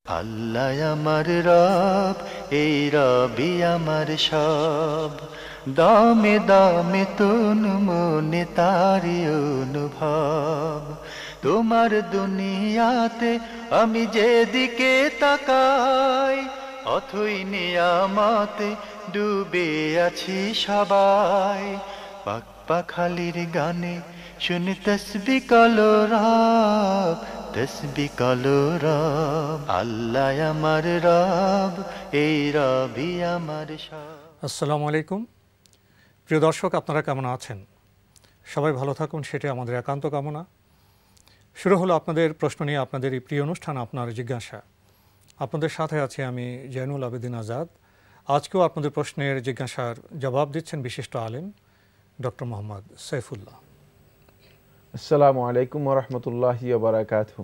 আল্লাহ আমার রব, এই রবি আমার সব। দামে দামে তন মনে তারি অনুভব। তোমার দুনিয়াতে আমি যেদিকে তাকাই, অথই নিয়ামতে ডুবে আছি সবাই। পাক পাখালির গানে শুনি তসবি কালো রব, তসবি কালো রব। আল্লাহ আমার রব, এই রবি আমার সব। আসসালামু আলাইকুম প্রিয় দর্শক, আপনারা কেমন আছেন? সবাই ভালো থাকুন, সেটাই আমাদের একান্ত কামনা। শুরু হলো আপনাদের প্রশ্ন নিয়ে আপনাদের এই প্রিয় অনুষ্ঠান আপনার জিজ্ঞাসা। আপনাদের সাথে আছি আমি জয়নুল আবেদিন আজাদ। আজকেও আপনাদের প্রশ্নের জিজ্ঞাসার জবাব দিচ্ছেন বিশিষ্ট আলেম ডক্টর মোহাম্মদ সাইফুল্লাহ। আসসালামু আলাইকুম ওয়া রাহমাতুল্লাহি ওয়া বারাকাতুহু।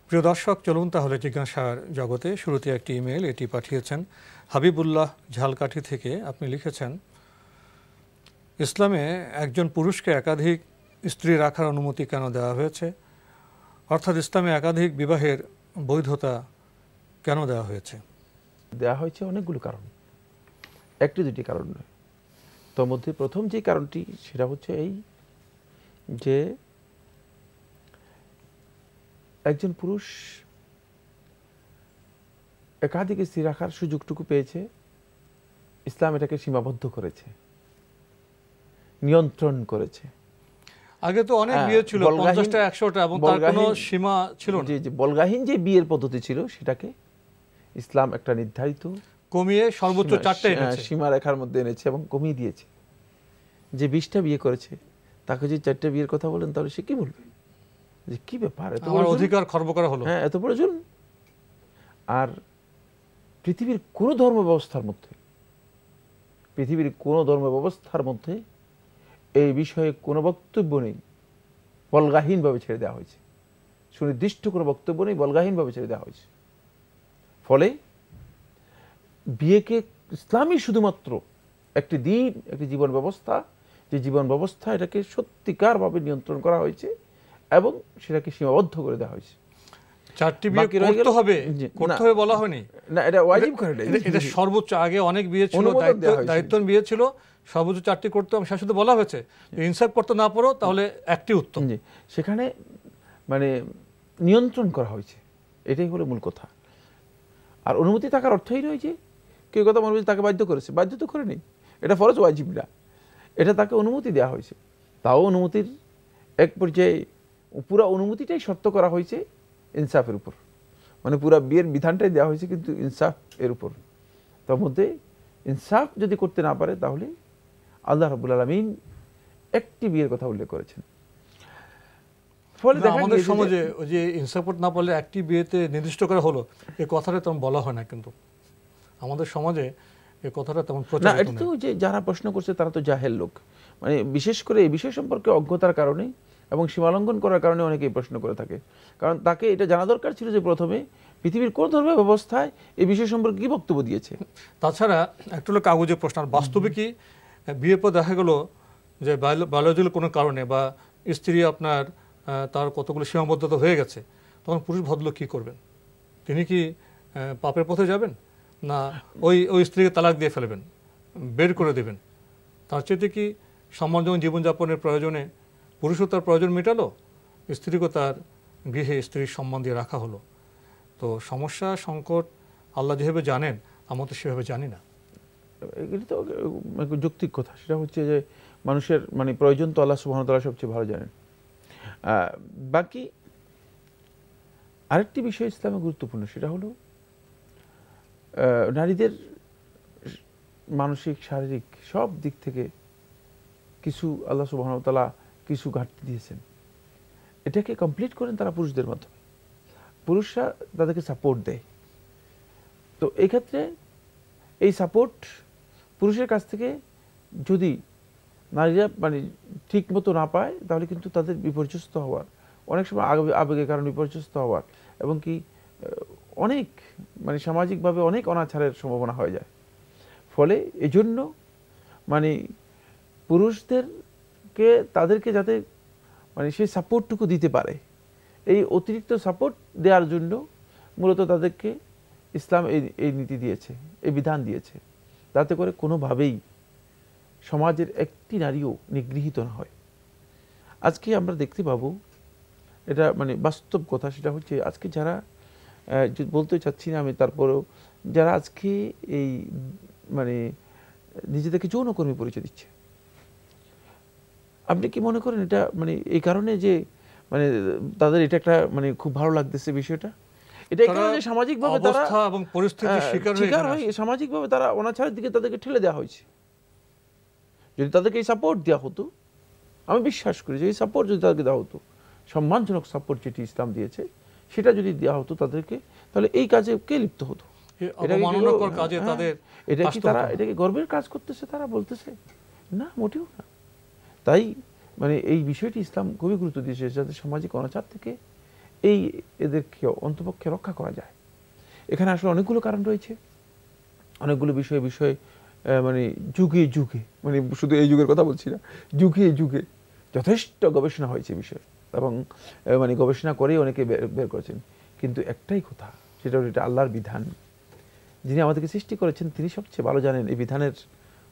প্রিয় দর্শক, চলুন তাহলে জিজ্ঞাসার জগতে। শুরুতে একটি ইমেল, এটি পাঠিয়েছেন হাবিবুল্লাহ ঝালকাঠি থেকে। আপনি লিখেছেন, ইসলামে একজন পুরুষকে একাধিক স্ত্রী রাখার অনুমতি কেন দেওয়া হয়েছে? অর্থাৎ ইসলামে একাধিক বিবাহের বৈধতা কেন দেওয়া হয়েছে? দেওয়া হয়েছে অনেকগুলো কারণ, একটি দুটি কারণ নয়। তোর মধ্যে প্রথম যে কারণটি সেটা হচ্ছে এই যে একজন পুরুষ একাধিক স্ত্রী রাখার সুযোগটুকু পেয়েছে, ইসলাম এটাকে সীমাবদ্ধ করেছে, নিয়ন্ত্রণ করেছে। আগে তো অনেক বিয়ে ছিল, 50টা 100টা, এবং তার কোনো সীমা ছিল না। যে বলগাহীন যে বিয়ের পদ্ধতি ছিল সেটাকে ইসলাম একটা নির্ধারিত কমিয়ে সর্বোচ্চ 4টা এনেছে, সীমারেখার মধ্যে এনেছে এবং কমিয়ে দিয়েছে। যে 20টা বিয়ে করেছে তাকে যদি 4টা বিয়ের কথা বলেন তাহলে সে কি বলবে যে কি ব্যাপার, এত বড় অধিকার খর্ব করা হলো। হ্যাঁ, এত প্রয়োজন। আর পৃথিবীর কোন ধর্ম ব্যবস্থার মধ্যে এই বিষয়ে কোনো বক্তব্য নেই, বলগাহীনভাবে ছেড়ে দেওয়া হয়েছে। সুনির্দিষ্ট কোনো বক্তব্য নেই, বলগাহীনভাবে ছেড়ে দেওয়া হয়েছে। ফলে বিয়েকে ইসলামই শুধুমাত্র একটি দিন, একটি জীবন ব্যবস্থা, যে জীবন ব্যবস্থা এটাকে সত্যিকারভাবে নিয়ন্ত্রণ করা হয়েছে এবং সেটাকে সীমাবদ্ধ করে দেওয়া হয়েছে। 4টি বিয়ে করতে হবে বলা হয়নি না, এটা ওয়াজিব করে দেয়। এটা সর্বোচ্চ। আগে অনেক বিয়ে ছিল, দায়িত্বহীন বিয়ে ছিল, সর্বোচ্চ 4টি করতে হবে। শেষ বলা হয়েছে ইনসাফ করতে না পারো তাহলে একটি উত্তম। সেখানে মানে নিয়ন্ত্রণ করা হয়েছে, এটাই হলো মূল কথা। আর অনুমতি থাকার অর্থই নয় যে কেউ কথা মনে হচ্ছে তাকে বাধ্য করেছে, বাধ্য তো করে নেই, এটা ফরজ ওয়াজিব না, এটা তাকে অনুমতি দেওয়া হয়েছে। তাও অনুমতির এক পর্যায়ে পুরো অনুমতিটাই শর্ত করা হয়েছে ইনসাফের উপর, মানে পুরো বিয়ের বিধানটাই দেওয়া হয়েছে কিন্তু ইনসাফ এর উপর। তার মধ্যে ইনসাফ যদি করতে না পারে তাহলে আল্লাহ রাব্বুল আলামিন একটি বিয়ের কথা উল্লেখ করেছেন। ফলে আমাদের সমাজে ওই যে ইনসাফ করতে না পারলে একটি বিয়েতে নির্দিষ্ট করা হলো, এই কথাটা তেমন বলা হয় না। কিন্তু আমাদের সমাজে এই কথাটা তেমন প্রচার না। এটা তো যে যারা প্রশ্ন করছে তারা তো জাহেল লোক, মানে বিশেষ করে এই বিষয় সম্পর্কে অজ্ঞতার কারণে এবং সীমালঙ্ঘন করার কারণে অনেকেই প্রশ্ন করে থাকে। কারণ তাকে এটা জানা দরকার ছিল যে প্রথমে পৃথিবীর কোন ধর্মের ব্যবস্থায় এই বিষয় সম্পর্কে কি বক্তব্য দিয়েছে। তাছাড়া একটা হলো কাগজে প্রশ্ন, আর বাস্তবে কি বিয়ের পর দেখা গেল যে বায়োলজিক্যাল কোনো কারণে বা স্ত্রী আপনার তার কতগুলো সীমাবদ্ধতা হয়ে গেছে, তখন পুরুষ ভদ্রলোক কী করবেন? তিনি কি পাপের পথে যাবেন, না ওই স্ত্রীকে তালাক দিয়ে ফেলবেন, বের করে দেবেন? তার চেয়ে কি সম্মানজনক জীবনযাপনের প্রয়োজনে পুরুষও তার প্রয়োজন মেটালো, স্ত্রীকেও তার গৃহে স্ত্রীর সম্মান দিয়ে রাখা হলো। তো সমস্যা সংকট আল্লাহ যেভাবে জানেন, আমরা তো সেভাবে জানি না। এটা তো যৌক্তিক কথা। সেটা হচ্ছে যে মানুষের মানে প্রয়োজন তো আল্লাহ সুবহানাহু ওয়া তাআলা সবচেয়ে ভালো জানেন। বাকি আরেকটি বিষয় ইসলামে গুরুত্বপূর্ণ, সেটা হলো নারীদের মানসিক, শারীরিক সব দিক থেকে কিছু আল্লাহ সুবহানাহু ওয়া তাআলা কিছু ঘাটতি দিয়েছেন। এটাকে কমপ্লিট করেন তারা পুরুষদের মাধ্যমে। পুরুষরা তাদেরকে সাপোর্ট দেয়। তো এই ক্ষেত্রে এই সাপোর্ট পুরুষের কাছ থেকে যদি নারীরা মানে ঠিক মতো না পায় তাহলে কিন্তু তাদের বিপর্যস্ত হওয়ার, অনেক সময় আবেগের কারণে বিপর্যস্ত হওয়ার এবং কি অনেক মানে সামাজিকভাবে অনেক অনাচারের সম্ভাবনা হয়ে যায়। ফলে এজন্য মানে পুরুষদেরকে তাদেরকে যাতে মানে সেই সাপোর্টটুকু দিতে পারে, এই অতিরিক্ত সাপোর্ট দেওয়ার জন্য মূলত তাদেরকে ইসলাম এই নীতি দিয়েছে, এই বিধান দিয়েছে, যাতে করে কোনোভাবেই সমাজের একটি নারীও নিগৃহীত না হয়। আজকে আমরা দেখতে পাবো, এটা মানে বাস্তব কথা, সেটা হচ্ছে আজকে যারা বলতে চাচ্ছি না আমি, তারপরেও যারা আজকে এই মানে নিজেদেরকে যৌনকর্মী পরিচয় দিচ্ছে, আপনি কি মনে করেন এটা মানে এই কারণে যে মানে তাদের এটা একটা মানে খুব ভালো লাগতেছে বিষয়টা? এটা এই কারণে সামাজিকভাবে তারা অবস্থা এবং পরিস্থিতির শিকার হয়ে সামাজিকভাবে তারা অনাচারের দিকে তাদেরকে ঠেলে দেওয়া হয়েছে। যদি তাদেরকে এই সাপোর্ট দেওয়া হতো, আমি বিশ্বাস করি যে এই সাপোর্ট যদি তাদেরকে দেওয়া হতো, সম্মানজনক সাপোর্ট যেটি ইসলাম দিয়েছে সেটা যদি দেওয়া হতো তাদেরকে, তাহলে এই কাজে কে লিপ্ত হতো? এটা কি গর্বের কাজ করতেছে তারা বলতেছে? না, মোটেও না। তাই মানে এই বিষয়টি ইসলাম খুবই গুরুত্ব দিয়েছে, যাতে সামাজিক অনাচার থেকে এদেরকে অন্তপক্ষে রক্ষা করা যায়। এখানে আসলে অনেকগুলো কারণ রয়েছে, অনেকগুলো বিষয় মানে যুগে যুগে, মানে শুধু এই যুগের কথা বলছি না, যুগে যুগে যথেষ্ট গবেষণা হয়েছে বিষয়, এবং মানে গবেষণা করেই অনেকে বের করেছেন। কিন্তু একটাই কথা, সেটা হলো এটা আল্লাহর বিধান। যিনি আমাদেরকে সৃষ্টি করেছেন তিনি সবচেয়ে ভালো জানেন এই বিধানের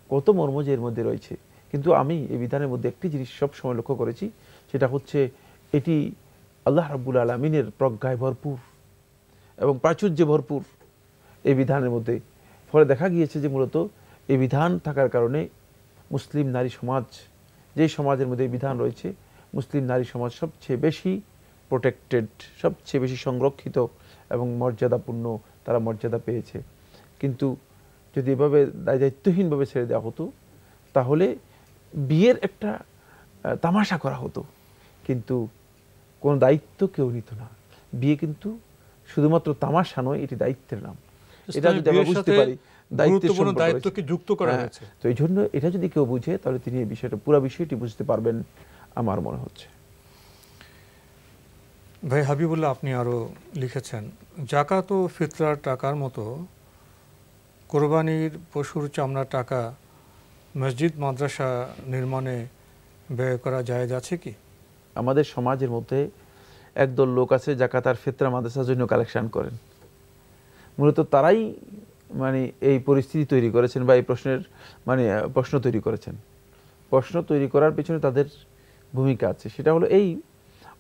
কত মর্ম যে এর মধ্যে রয়েছে। কিন্তু আমি এই বিধানের মধ্যে একটি জিনিস সবসময় লক্ষ্য করেছি, সেটা হচ্ছে এটি আল্লাহ রাব্বুল আলামিনের প্রজ্ঞায় ভরপুর এবং প্রাচুর্যে ভরপুর এই বিধানের মধ্যে। ফলে দেখা গিয়েছে যে মূলত এই বিধান থাকার কারণে মুসলিম নারী সমাজ, যেই সমাজের মধ্যে এই বিধান রয়েছে, মুসলিম নারী সমাজ সবচেয়ে বেশি প্রোটেক্টেড, সবচেয়ে বেশি সংরক্ষিত এবং মর্যাদাপূর্ণ তারা মর্যাদা পেয়েছে। কিন্তু যদি এভাবে দায়িত্বহীনভাবে ছেড়ে দেওয়া হতো, তাহলে বিয়ের একটা তামাশা করা হতো, কিন্তু কোনো দায়িত্ব কেউ নিত না। বিয়ে কিন্তু শুধুমাত্র তামাশা নয়, এটি দায়িত্বের নাম। এটা যদি আমরা বুঝতে পারি, দায়িত্বকে যুক্ত করা হয়েছে। তো এই জন্য এটা যদি কেউ বুঝে, তাহলে তিনি এই বিষয়টা, পুরো বিষয়টি বুঝতে পারবেন আমার মনে হচ্ছে। ভাই হাবিবুল্লাহ, আপনি আরো লিখেছেন, যাকাত ও ফিতরার টাকার মতো কোরবানির পশুর চামড়ার টাকা মসজিদ মাদ্রাসা নির্মাণে ব্যয় করা জায়েজ আছে কি? আমাদের সমাজের মধ্যে একদল লোক আছে যাকাত আর ফিতরা মাদ্রাসার জন্য কালেকশন করেন। মূলত তারাই মানে এই পরিস্থিতি তৈরি করেছেন, বা এই প্রশ্নের মানে প্রশ্ন তৈরি করেছেন। প্রশ্ন তৈরি করার পেছনে তাদের ভূমিকা আছে। সেটা হলো এই,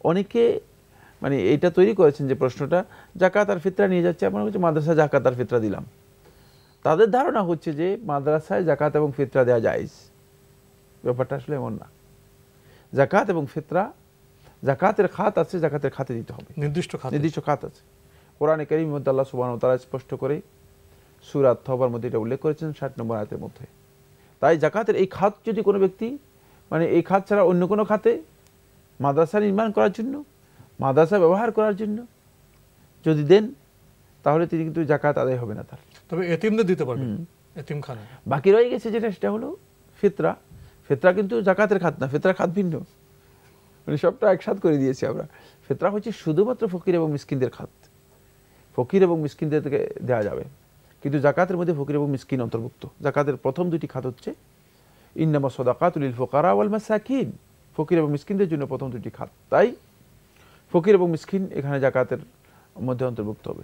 অনেকে মানে এইটা তৈরি করেছেন যে প্রশ্নটা যাকাত আর ফিতরা নিয়ে যাচ্ছে, মনে হচ্ছে মাদ্রাসায় যাকাত আর ফিতরা দিলাম। তাদের ধারণা হচ্ছে যে মাদ্রাসায় যাকাত এবং ফিতরা দেওয়া জায়েজ। ব্যাপারটা আসলে এমন না। যাকাত এবং ফিতরা, যাকাতের খাত আছে, যাকাতের খাতে দিতে হবে, নির্দিষ্ট খাত আছে। কোরআনে কারীমের মধ্যে আল্লাহ সুবহানাহু ওয়া তাআলা স্পষ্ট করে সূরা তওবার মধ্যে এটা উল্লেখ করেছেন 60 নম্বর আয়াতের মধ্যে। তাই যাকাতের এই খাত যদি কোনো ব্যক্তি মানে এই খাত ছাড়া অন্য কোনো খাতে মাদ্রাসা নির্মাণ করার জন্য, মাদ্রাসা ব্যবহার করার জন্য যদি দেন, তাহলে তিনি কিন্তু যাকাত আদায় হবে না তার। তবে এতিমদের দিতে পারবেন, এতিমখানা। বাকি রয়ে গেছে যেটা, সেটা হলো ফিতরা। ফিতরা কিন্তু যাকাতের খাত না, ফিতরা খাত ভিন্ন, মানে সবটা একসাথ করে দিয়েছি আমরা। ফিতরা হচ্ছে শুধুমাত্র ফকির এবং মিসকিনদের খাত, ফকির এবং মিসকিনদেরকে দেওয়া যাবে। কিন্তু যাকাতের মধ্যে ফকির এবং মিসকিন অন্তর্ভুক্ত। যাকাতের প্রথম দুটি খাত হচ্ছে ইন্নামা সাদাকাতু লিল ফুকারা ওয়াল মাসাকিন, ফকির এবং মিসকিনদের জন্য প্রথম দুটি খাত। তাই ফকির এবং মিসকিন এখানে যাকাতের মধ্যে অন্তর্ভুক্ত হবে।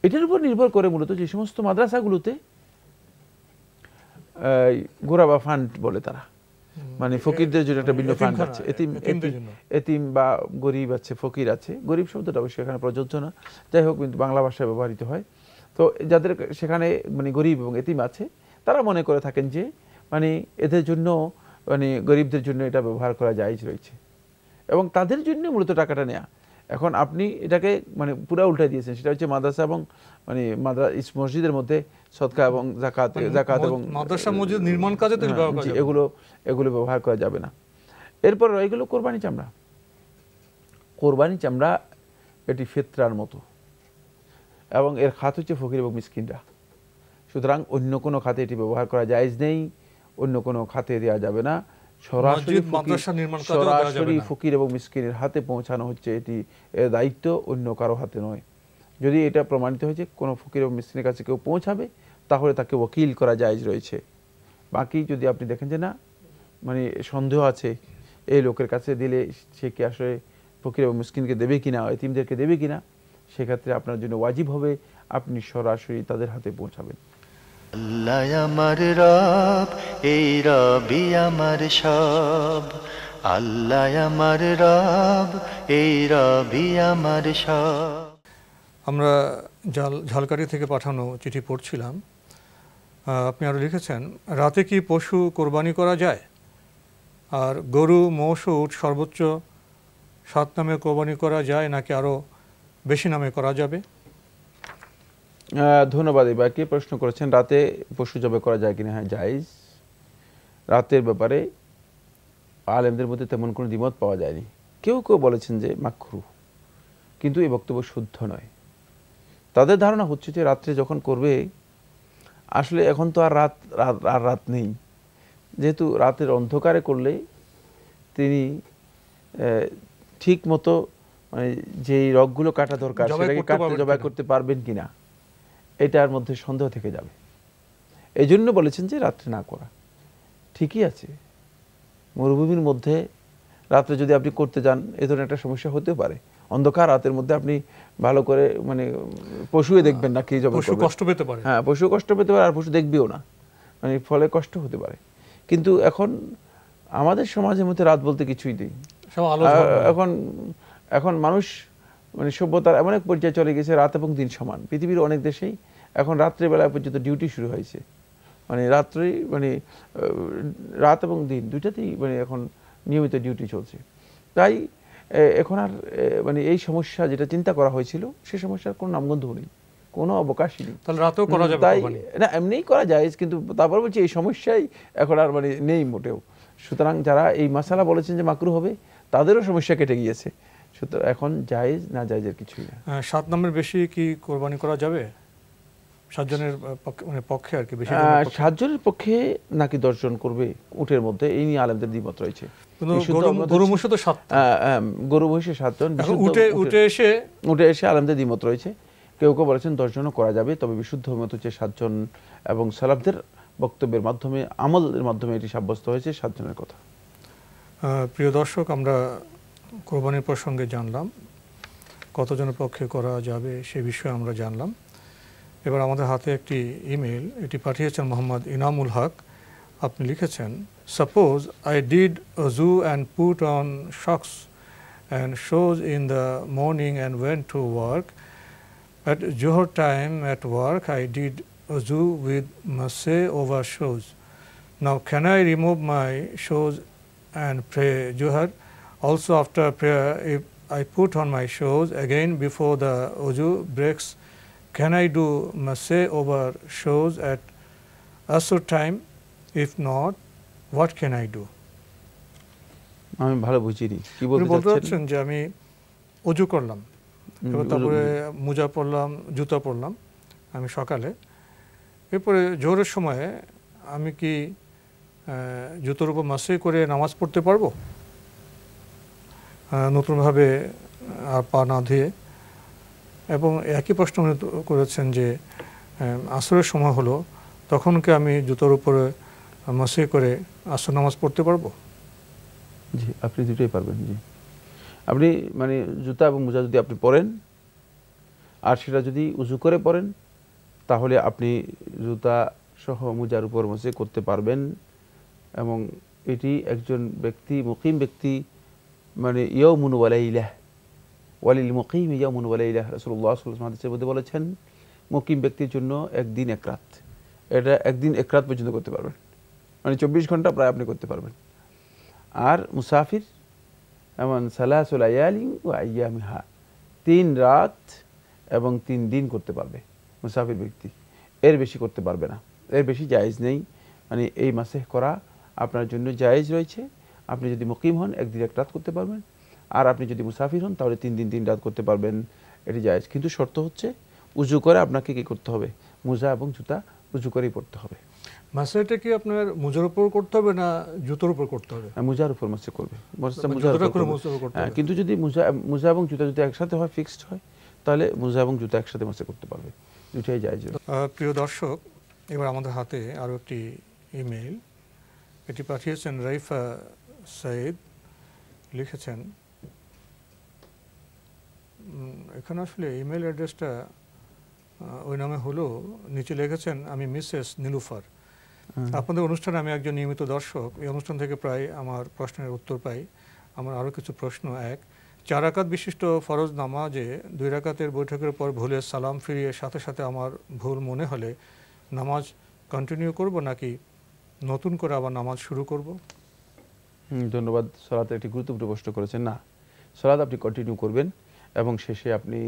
এটার উপর নির্ভর করে মূলত যে সমস্ত মাদ্রাসাগুলোতে গোরা বা ফান্ড বলে তারা, মানে ফকিরদের জন্য একটা ভিন্ন ফান্ড আছে, এতিম বা গরিব আছে, ফকির আছে। গরিব শব্দটা অবশ্যই এখানে প্রযোজ্য না, যাই হোক, কিন্তু বাংলা ভাষায় ব্যবহৃত হয়। তো যাদের সেখানে মানে গরিব এবং এতিম আছে, তারা মনে করে থাকেন যে মানে এদের জন্য, মানে গরিবদের জন্য এটা ব্যবহার করা জায়েজ রয়েছে, এবং তাদের জন্য মূলত টাকাটা নেয়া। এখন আপনি এটাকে মানে পুরো উল্টা দিয়েছেন, সেটা হচ্ছে মাদ্রাসা এবং মানে মসজিদের মধ্যে সদকা এবং যাকাত এবং মাদ্রাসা মসজিদ নির্মাণ কাজে এগুলো ব্যবহার করা যাবে না। এরপর এগুলো কোরবানি চামড়া। কোরবানি চামড়া এটি ফিতরার মতো, এবং এর খাত হচ্ছে ফকির এবং মিসকিনরা। সুতরাং অন্য কোনো খাতে এটি ব্যবহার করা জায়েজ নেই, অন্য কোনো খাতে দেওয়া যাবে না। সরাসরি ফকির এবং মিসকিনের হাতে পৌঁছানো হচ্ছে, এটি এর দায়িত্ব, অন্য কারো হাতে নয়। যদি এটা প্রমাণিত হয়েছে কোনো ফকির এবং মিসকিনের কাছে কেউ পৌঁছাবে, তাহলে তাকে ওকিল করা জায়েজ রয়েছে। বাকি যদি আপনি দেখেন যে না, মানে সন্দেহ আছে এই লোকের কাছে দিলে সে কি আসলে ফকির এবং মিসকিনকে দেবে কিনা, এতিমদেরকে দেবে কিনা, সেক্ষেত্রে আপনার জন্য ওয়াজিব হবে আপনি সরাসরি তাদের হাতে পৌঁছাবেন। আল্লাহ আমার রব, এই রবি আমার সব। আল্লাহ আমার রব, এই রবি আমার সব। আমরা ঝালকাঠি থেকে পাঠানো চিঠি পড়ছিলাম। আপনি আরও লিখেছেন, রাতে কি পশু কোরবানি করা যায়? আর গরু, মোষ ও উট সর্বোচ্চ 7 নামে কোরবানি করা যায় নাকি আরও বেশি নামে করা যাবে? ধন্যবাদ। এবারকে প্রশ্ন করেছেন রাতে পশু জবাই করা যায় কিনা। হ্যাঁ, জায়েজ। রাতের ব্যাপারে আলেমদের মধ্যে তেমন কোনো দ্বিমত পাওয়া যায়নি। কেউ কেউ বলেছেন যে মাকরুহ, কিন্তু এই বক্তব্য শুদ্ধ নয়। তাদের ধারণা হচ্ছে যে রাত্রে যখন করবে, আসলে এখন তো আর রাত নেই, যেহেতু রাতের অন্ধকারে করলে তিনি ঠিক মতো মানে যেই রগগুলো কাটা দরকার সেটাকে কাটতে জবাই করতে পারবেন কিনা এটার মধ্যে সন্দেহ থেকে যাবে। এই জন্য বলেছেন যে রাত্রে না করা। ঠিকই আছে, মরুভূমির মধ্যে রাত্রে যদি আপনি করতে যান এ ধরনের একটা সমস্যা হতে পারে। অন্ধকার রাতের মধ্যে আপনি ভালো করে মানে পশুই দেখবেন না, কি জবাই করবেন, কষ্ট পেতে পারে। হ্যাঁ, পশু কষ্ট পেতে পারে, আর পশু দেখবেও না, মানে ফলে কষ্ট হতে পারে। কিন্তু এখন আমাদের সমাজের মধ্যে রাত বলতে কিছুই নেই। এখন মানুষ মানে সভ্যতার এমন এক পর্যায়ে চলে গেছে, রাত এবং দিন সমান। পৃথিবীর অনেক দেশেই এখন রাত্রেবেলা পর্যন্ত ডিউটি শুরু হয়েছে, মানে রাত্রি মানে রাত এবং দিন দুইটাতেই মানে এখন নিয়মিত ডিউটি চলছে। তাই এখন আর মানে এই সমস্যা যেটা চিন্তা করা হয়েছিল সে সমস্যার কোনো নামগন্ধ নেই, কোনো অবকাশই নেই। তাই না, এমনিই করা যায়, কিন্তু তারপর বলছি এই সমস্যাই এখন আর মানে নেই মোটেও। সুতরাং যারা এই মাসালা বলেছেন যে মাকরুহ হবে, তাদেরও সমস্যা কেটে গিয়েছে। সুতরাং এখন জায়েজ না জায়েজের কিছুই না। 7 নামের বেশি কি কোরবানি করা যাবে? 7 জনের পক্ষে আর কি বেশি? 7 জনের পক্ষে নাকি 10 জন করবে উটের মধ্যে, এই নিয়ে আলেমদের দ্বিমত রয়েছে। গরু মহিষে তো 7, গরু মহিষে 7 জন, উটে এসে আলেমদের দ্বিমত রয়েছে। কেউ কেউ বলেছেন 10 জনও করা যাবে, তবে বিশুদ্ধ মত হচ্ছে 7 জন, এবং সালাফদের বক্তব্যের মাধ্যমে আমলের মাধ্যমে এটি সাব্যস্ত হয়েছে 7 জনের কথা। প্রিয় দর্শক, আমরা কোরবানির প্রসঙ্গে জানলাম, কতজনের পক্ষে করা যাবে সে বিষয়ে আমরা জানলাম। এবার আমাদের হাতে একটি ইমেল, এটি পাঠিয়েছেন মোহাম্মদ ইনামুল হক। আপনি লিখেছেন, সাপোজ আই ডিড ওযু and put on socks and shoes in the morning and went to work. At Zuhr time at work I did wuzu with maseh over shoes. Now can I remove my shoes and pray Zuhr? Also after prayer, if I put on my shoes again before the wuzu breaks, can I do maseh over shoes at Asr time? If not, what can I do? আমি ভালো বুঝিনি কি বলতে চাচ্ছেন। যে আমি ওযু করলাম, এবার তারপরে মোজা পরলাম, জুতা পরলাম আমি সকালে, এরপরে জোহরের সময়ে আমি কি জুতোর উপর মাসে করে নামাজ পড়তে পারবো নতুনভাবে আর পা না ধুয়ে? এবং একই প্রশ্ন করেছেন যে আসরের সময় হলো, তখন কি আমি জুতোর উপরে মাসে করে আসর নামাজ পড়তে পারবো? জি, আপনি দুটোই পারবেন। জি, আপনি মানে জুতা এবং মোজা যদি আপনি পরেন আর সেটা যদি উজু করে পরেন, তাহলে আপনি জুতা সহ মোজার উপর মসে করতে পারবেন। এবং এটি একজন ব্যক্তি, মুকিম ব্যক্তি, মানে ইয়াউমুন ওয়া লাইলাহ ওয়ালিল মুকিম ইয়াউমুন ওয়া লাইলাহ, রাসূলুল্লাহ সাল্লাল্লাহু আলাইহি ওয়াসাল্লাম হাদিসের মধ্যে বলেছেন মুকিম ব্যক্তির জন্য একদিন এক রাত, এটা একদিন এক রাত পর্যন্ত করতে পারবেন, মানে 24 ঘন্টা প্রায় আপনি করতে পারবেন। আর মুসাফির এমন সালাসু লায়ালিন ওয়া আইয়ামিহা, 3 রাত এবং 3 দিন করতে পারবে মুসাফির ব্যক্তি, এর বেশি করতে পারবে না, এর বেশি জায়েজ নেই। মানে এই মাসেহ করা আপনার জন্য জায়েজ রয়েছে। আপনি যদি মুকিম হন একদিন এক রাত করতে পারবেন, আর আপনি যদি মুসাফির হন তাহলে 3 দিন 3 রাত করতে পারবেন, এটি জায়েজ। কিন্তু শর্ত হচ্ছে উজু করে আপনাকে কি করতে হবে, মোজা এবং জুতা উজু করেই পড়তে হবে। মাসেটা কি আপনার মোজার উপর করতে হবে না জুতোর উপর করতে হবে? মোজার উপর মাসে করবে, কিন্তু যদি মোজা এবং জুতা যদি একসাথে হয়, ফিক্সড হয়, তাহলে মোজা এবং জুতা একসাথে মাসে করতে পারবে, দুটাই জায়েজ। প্রিয় দর্শক, এবার আমাদের হাতে আরও একটি ইমেইল, এটি পাঠিয়েছেন রাইফা সাইদ। লিখেছেন, এখানে আসলে ইমেল অ্যাড্রেসটা ওই নামে হলো, নিচে লিখেছেন আমি মিসেস নীলুফার। আপনাদের অনুষ্ঠানে আমি একজন নিয়মিত দর্শক। এই অনুষ্ঠান থেকে প্রায় আমার প্রশ্নের উত্তর পাই। আমার আরও কিছু প্রশ্ন। 1, 4 রাকাত বিশিষ্ট ফরজ নামাজে 2 রাকাতের বৈঠকের পর ভুলে সালাম ফিরিয়ে সাথে সাথে আমার ভুল মনে হলে নামাজ কন্টিনিউ করব নাকি নতুন করে আবার নামাজ শুরু করব? ধন্যবাদ। সালাতে একটি গুরুত্বপূর্ণ প্রশ্ন করেছেন। না, সালাত আপনি কন্টিনিউ করবেন এবং শেষে আপনি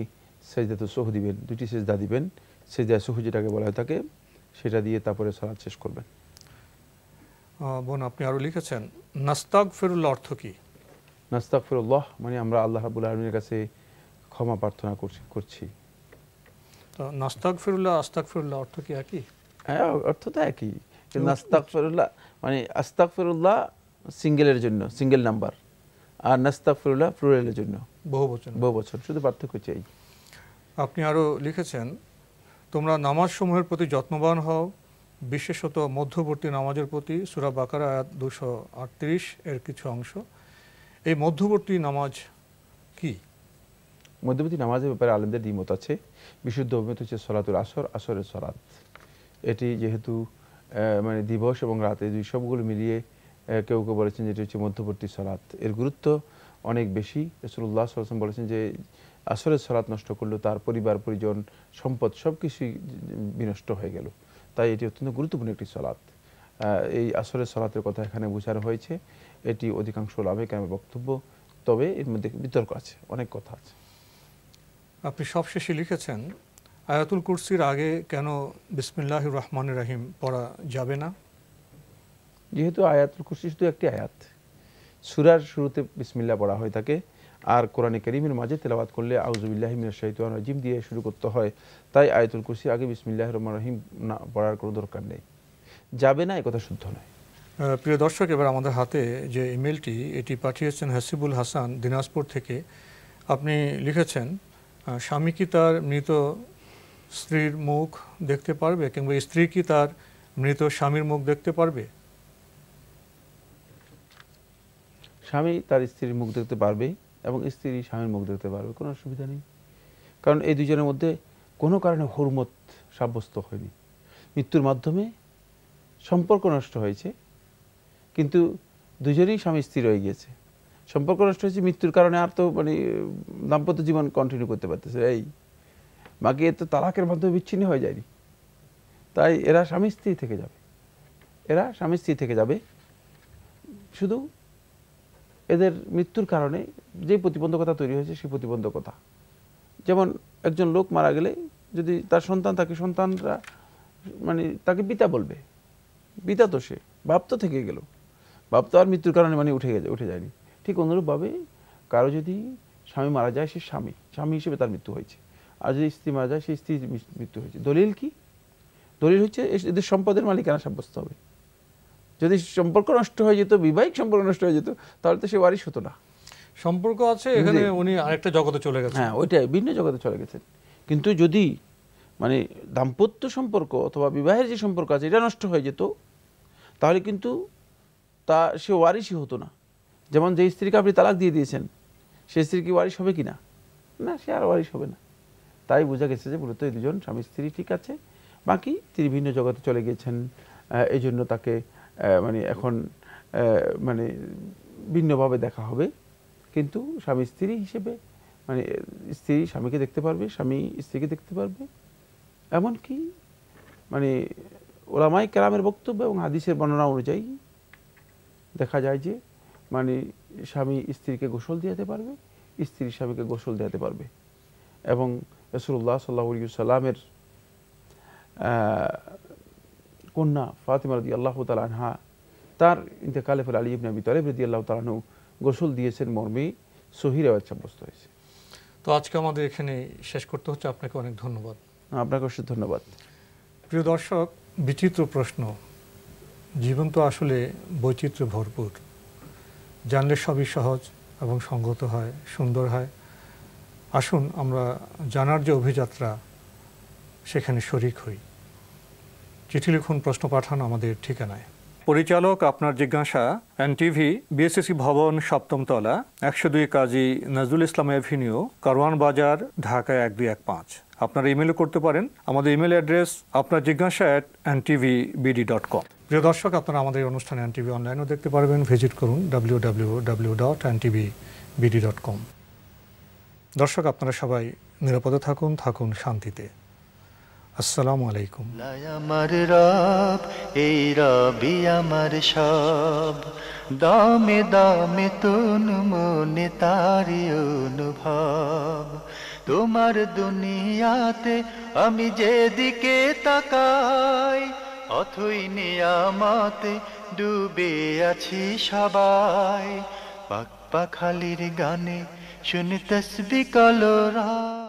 সেজদাতুস সুহু দিবেন, 2টি সেজদা দিবেন। সেজদা সুহু যেটাকে বলা হয় থাকে, সেটা দিয়ে তারপরে সালাত শেষ করবেন। বোন, আপনি আরও লিখেছেন নাস্তাগফিরুল্লাহ অর্থ কি? নাস্তাগফিরুল্লাহ মানে আমরা আল্লাহ রাব্বুল আলামিনের কাছে ক্ষমা প্রার্থনা করছি। তো নাস্তাগফিরুল্লাহ আস্তাগফিরুল্লাহ অর্থ কি একই? হ্যাঁ, অর্থ তো একই। নাস্তাগফিরুল্লাহ মানে আস্তাগফিরুল্লাহ সিঙ্গেলের জন্য, সিঙ্গেল নাম্বার, আর নাস্তাগফিরুল্লাহ প্লুরালের জন্য, বহুবচন। শুধু পার্থক্য চাই। আপনি আরও লিখেছেন তোমরা নামাজ সমূহের প্রতি যত্নবান হও, বিশেষত মধ্যবর্তী নামাজের প্রতি। সূরা বাকারা আয়াত 238 এর কিছু অংশ। এই মধ্যবর্তী নামাজ কি? মধ্যবর্তী নামাজের ব্যাপারে আলেমদের দ্বিমত আছে। বিশুদ্ধ অভিমত হচ্ছে সলাতুল আসর, আসরের সলাত। এটি যেহেতু মানে দিবস এবং রাতে দুই সবগুলো মিলিয়ে কেউ কেউ বলেছেন যেটি হচ্ছে মধ্যবর্তী সলাত। এর গুরুত্ব অনেক বেশি। রাসূলুল্লাহ সাল্লাল্লাহু আলাইহি ওয়াসাল্লাম বলেছেন যে আসরের সলাত নষ্ট করলো তার পরিবার পরিজন সম্পদ সব কিছুই বিনষ্ট হয়ে গেল। তাই এটি অত্যন্ত গুরুত্বপূর্ণ একটি সলাত। এই আসরের সলাতের কথা এখানে বোঝানো হয়েছে। এটি অধিকাংশ ওলামায়ে কেরামের বক্তব্য। তবে এর মধ্যে বিতর্ক আছে, অনেক কথা আছে। আপনি সবশেষে লিখেছেন আয়াতুল কুরসির আগে কেন বিসমিল্লাহির রহমানির রহিম পড়া যাবে না? যেহেতু আয়াতুল কুরসি শুধু একটি আয়াত, সূরার শুরুতে বিসমিল্লাহ পড়া হয়ে থাকে, আর কোরআনে কারীমের মাঝে তেলাওয়াত করলে আউযু বিল্লাহি মিনাশ শাইতানির রাজিম দিয়ে শুরু করতে হয়। তাই আয়াতুল কুরসির আগে বিসমিল্লাহির রহমানির রহিম না পড়ার কোনো দরকার নেই। যাবে না, এই কথা শুদ্ধ নয়। প্রিয় দর্শক, এবার আমাদের হাতে যে ইমেলটি, এটি পাঠিয়েছেন হাসিবুল হাসান দিনাজপুর থেকে। আপনি লিখেছেন স্বামী কি তার মৃত স্ত্রীর মুখ দেখতে পারবে, কিংবা স্ত্রী কি তার মৃত স্বামীর মুখ দেখতে পারবে? স্বামী তার স্ত্রীর মুখ দেখতে পারবে এবং স্ত্রী স্বামীর মুখ দেখতে পারবে, কোনো অসুবিধা নেই। কারণ এই দুজনের মধ্যে কোনো কারণে হুরমত সাব্যস্ত হয়নি। মৃত্যুর মাধ্যমে সম্পর্ক নষ্ট হয়েছে, কিন্তু দুজনেই স্বামী স্ত্রী রয়ে গিয়েছে। সম্পর্ক নষ্ট হয়েছে মৃত্যুর কারণে, আর তো মানে দাম্পত্য জীবন কন্টিনিউ করতে পারতেছে। এই বাকি এ তো তালাকের মাধ্যমে বিচ্ছিন্ন হয়ে যায়নি। তাই এরা স্বামী স্ত্রী থেকে যাবে। শুধু এদের মৃত্যুর কারণে যে প্রতিবন্ধকতা তৈরি হয়েছে সেই প্রতিবন্ধকতা, যেমন একজন লোক মারা গেলে যদি তার সন্তান থাকে, সন্তানরা মানে তাকে পিতা বলবে। পিতা তো সে, বাপ তো থেকে গেল, বাপ তো আর মৃত্যুর কারণে মানে উঠে যায়নি। ঠিক অনুরূপভাবে কারো যদি স্বামী মারা যায়, সে স্বামী হিসেবে তার মৃত্যু হয়েছে। আর যদি স্ত্রী মারা যায়, সেই স্ত্রীর মৃত্যু হয়েছে। দলিল কি? দলিল হচ্ছে এদের সম্পদের মালিকানা সাব্যস্ত হবে। যদি সম্পর্ক নষ্ট হয়ে যেত, বিবাহিক সম্পর্ক নষ্ট হয়ে যেত, তাহলে তো সে ওয়ারিশ হতো না। সম্পর্ক আছে, এখানে উনি আরেকটা জগতে চলে গেছেন। হ্যাঁ, ওইটাই, ভিন্ন জগতে চলে গেছেন। কিন্তু যদি মানে দাম্পত্য সম্পর্ক অথবা বিবাহের যে সম্পর্ক আছে এটা নষ্ট হয়ে যেত, তাহলে কিন্তু সে ওয়ারিশই হতো না। যেমন যে স্ত্রীকে আপনি তালাক দিয়ে দিয়েছেন, সে স্ত্রী কি ওয়ারিশ হবে কিনা? না, সে আর ওয়ারিশ হবে না। তাই বোঝা গেছে যে মূলত এই দুজন স্বামী স্ত্রী ঠিক আছে, বাকি তিনি ভিন্ন জগতে চলে গিয়েছেন। এই জন্য তাকে মানে এখন মানে ভিন্নভাবে দেখা হবে। কিন্তু স্বামী স্ত্রী হিসেবে মানে স্ত্রী স্বামীকে দেখতে পারবে, স্বামী স্ত্রীকে দেখতে পারবে। এমনকি মানে ওলামায়ে কেরামের বক্তব্য এবং হাদিসের বর্ণনা অনুযায়ী দেখা যায় যে মানে স্বামী স্ত্রীকে গোসল দিতে পারবে, স্ত্রী স্বামীকে গোসল দিতে পারবে। এবং রাসূলুল্লাহ সাল্লাল্লাহু আলাইহি ওয়াসাল্লামের কন্যা ফাতিমা রাদিয়াল্লাহু তাআলা আনহা, তার ইন্তেকালের পর আলী ইবনে আবি তালিব রাদিয়াল্লাহু তাআলা আনহু গোসল দিয়েছেন মর্মে সহিহ রিওয়ায়াত সাব্যস্ত হয়েছে। তো আজকে আমাদের এখানে শেষ করতে হচ্ছে। আপনাকে অনেক ধন্যবাদ। আপনাকে অবশ্যই ধন্যবাদ। প্রিয় দর্শক, বিচিত্র প্রশ্ন। জীবন তো আসলে বৈচিত্র্যে ভরপুর। জানলে সবই সহজ এবং সঙ্গত হয়, সুন্দর হয়। আসুন আমরা জানার যে অভিযাত্রা, সেখানে শরিক হই। চিঠি লিখুন, প্রশ্ন পাঠান আমাদের ঠিকানায়। পরিচালক আপনার জিজ্ঞাসা, এনটিভি, বিএসসি ভবন, 7ম তলা, 102 কাজী নজরুল ইসলাম এভিনিউ, কারওয়ান বাজার, ঢাকা 1215। আপনারা ইমেলও করতে পারেন। আমাদের ইমেল অ্যাড্রেস আপনার জিজ্ঞাসা @ntvbd.com। প্রিয় দর্শক, আপনারা আমাদের এই অনুষ্ঠানে এনটিভি অনলাইনেও দেখতে পারবেন। ভিজিট করুন www.ntvbd.com। দর্শক, আপনারা সবাই নিরাপদে থাকুন, থাকুন শান্তিতে। আসসালামু আলাইকুম। আমার রব, এই রবি আমার সব, দামে দামে তন মনে তারি অনুভব। তোমার দুনিয়াতে আমি যেদিকে তাকাই, অথই নিয়ামতে ডুবে আছি সবাই। পাক পাখালির গানে শুনে তসবিহ কলরা।